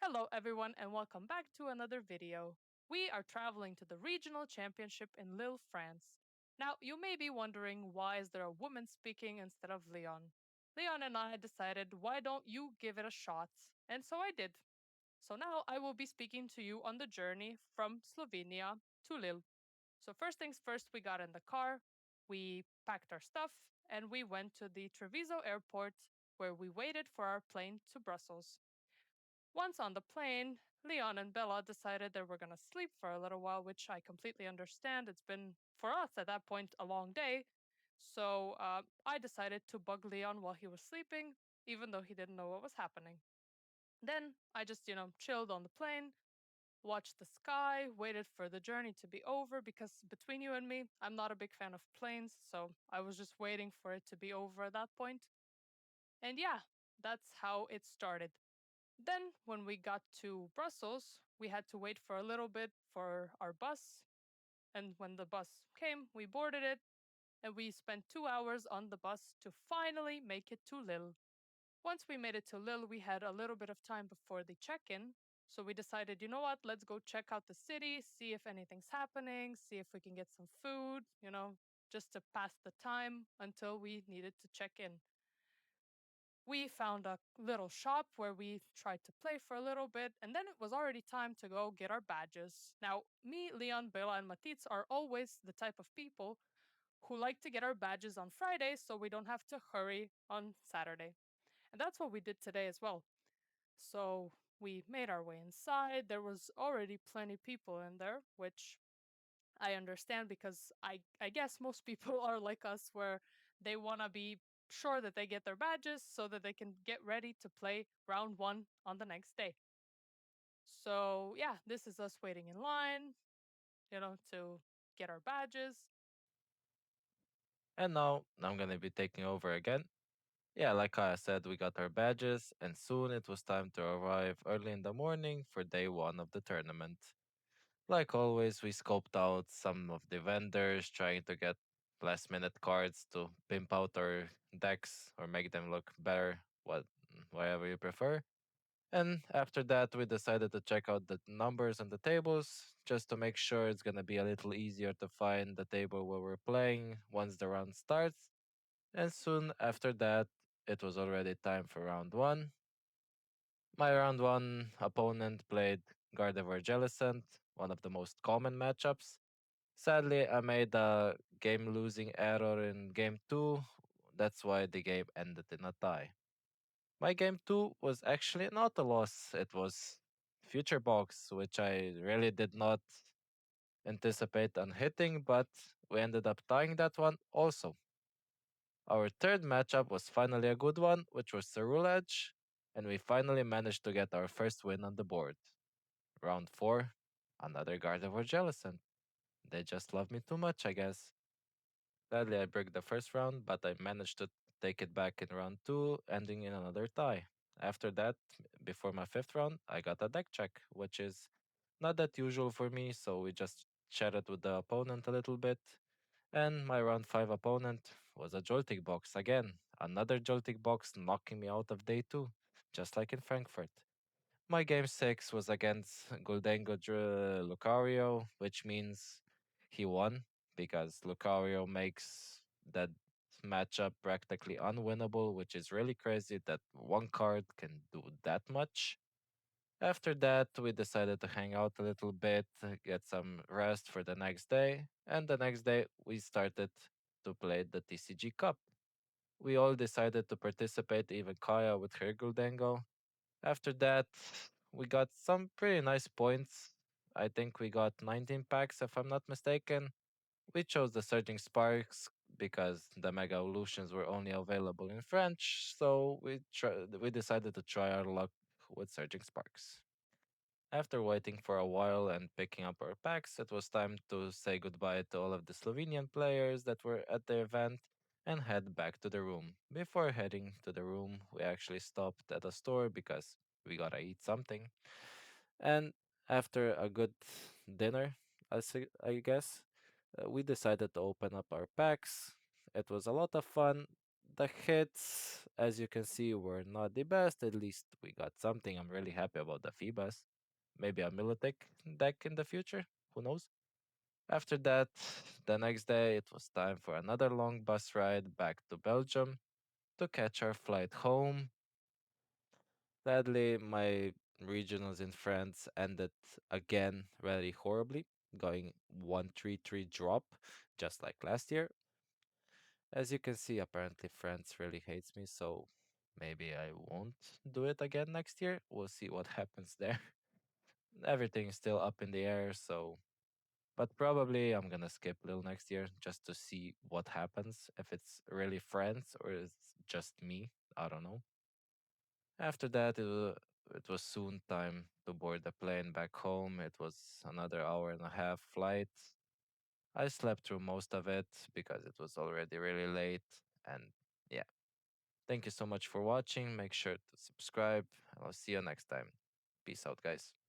Hello, everyone, and welcome back to another video. We are traveling to the regional championship in Lille, France. Now, you may be wondering, why is there a woman speaking instead of Leon? Leon and I decided, why don't you give it a shot? And so I did. So now I will be speaking to you on the journey from Slovenia to Lille. So, first things first, we got in the car, we packed our stuff, and we went to the Treviso airport where we waited for our plane to Brussels. Once on the plane, Leon and Bella decided they were going to sleep for a little while, which I completely understand. It's been, for us at that point, a long day. So I decided to bug Leon while he was sleeping, even though he didn't know what was happening. Then I just, chilled on the plane, watched the sky, waited for the journey to be over because between you and me, I'm not a big fan of planes. So I was just waiting for it to be over at that point. And yeah, that's how it started. Then, when we got to Brussels, we had to wait for a little bit for our bus. And when the bus came, we boarded it and we spent 2 hours on the bus to finally make it to Lille. Once we made it to Lille, we had a little bit of time before the check in. So we decided, you know what, let's go check out the city, see if anything's happening, see if we can get some food, just to pass the time until we needed to check in. We found a little shop where we tried to play for a little bit, and then it was already time to go get our badges. Now, me, Leon, Bela, and Matitz are always the type of people who like to get our badges on Friday so we don't have to hurry on Saturday. And that's what we did today as well. So we made our way inside. There was already plenty people in there, which I understand because I guess most people are like us where they want to be sure that they get their badges so that they can get ready to play round 1 on the next day. So, yeah, this is us waiting in line, to get our badges. And now I'm gonna be taking over again. Yeah, like I said, we got our badges, and soon it was time to arrive early in the morning for day one of the tournament. Like always, we scoped out some of the vendors, trying to get last minute cards to pimp out our decks or make them look better, whatever you prefer. And after that, we decided to check out the numbers on the tables just to make sure it's gonna be a little easier to find the table where we're playing once the round starts. And soon after that, it was already time for round one. My round one opponent played Gardevoir Jellicent, one of the most common matchups. Sadly, I made a game losing error in game two. That's why the game ended in a tie. My game two was actually not a loss, it was Future Box, which I really did not anticipate on hitting, but we ended up tying that one also. Our third matchup was finally a good one, which was Cerule Edge, and we finally managed to get our first win on the board. Round 4, another Gardevoir Jellicent. They just love me too much, I guess. Sadly, I broke the first round, but I managed to take it back in round 2, ending in another tie. After that, before my fifth round, I got a deck check, which is not that usual for me, so we just chatted with the opponent a little bit, and my round 5 opponent was a Joltik box again. Another Joltik box knocking me out of day 2, just like in Frankfurt. My game 6 was against Guldengo Lucario, which means he won because Lucario makes that matchup practically unwinnable, which is really crazy that one card can do that much. After that, we decided to hang out a little bit, get some rest for the next day, and the next day we started to play the TCG Cup. We all decided to participate, even Kaya with her Guldengo. After that, we got some pretty nice points. I think we got 19 packs, if I'm not mistaken. We chose the Surging Sparks because the Mega Evolutions were only available in French, so we decided to try our luck with Surging Sparks. After waiting for a while and picking up our packs, it was time to say goodbye to all of the Slovenian players that were at the event and head back to the room. Before heading to the room, we actually stopped at a store because we gotta eat something. And after a good dinner, I guess, we decided to open up our packs. It was a lot of fun. The hits, as you can see, were not the best. At least we got something. I'm really happy about the Phoebus. Maybe a Militech deck in the future. Who knows? After that, the next day, it was time for another long bus ride back to Belgium to catch our flight home. Sadly, my regionals in France ended again very horribly, going 1-3-3 drop, just like last year. As you can see, apparently France really hates me, so maybe I won't do it again next year. We'll see what happens there. Everything is still up in the air, so but probably I'm gonna skip Lille next year just to see what happens, if it's really France or it's just me. I don't know. After that, it was soon time to board the plane back home. It was another hour and a half flight. I slept through most of it because it was already really late. And yeah, thank you so much for watching. Make sure to subscribe. I'll see you next time. Peace out, guys.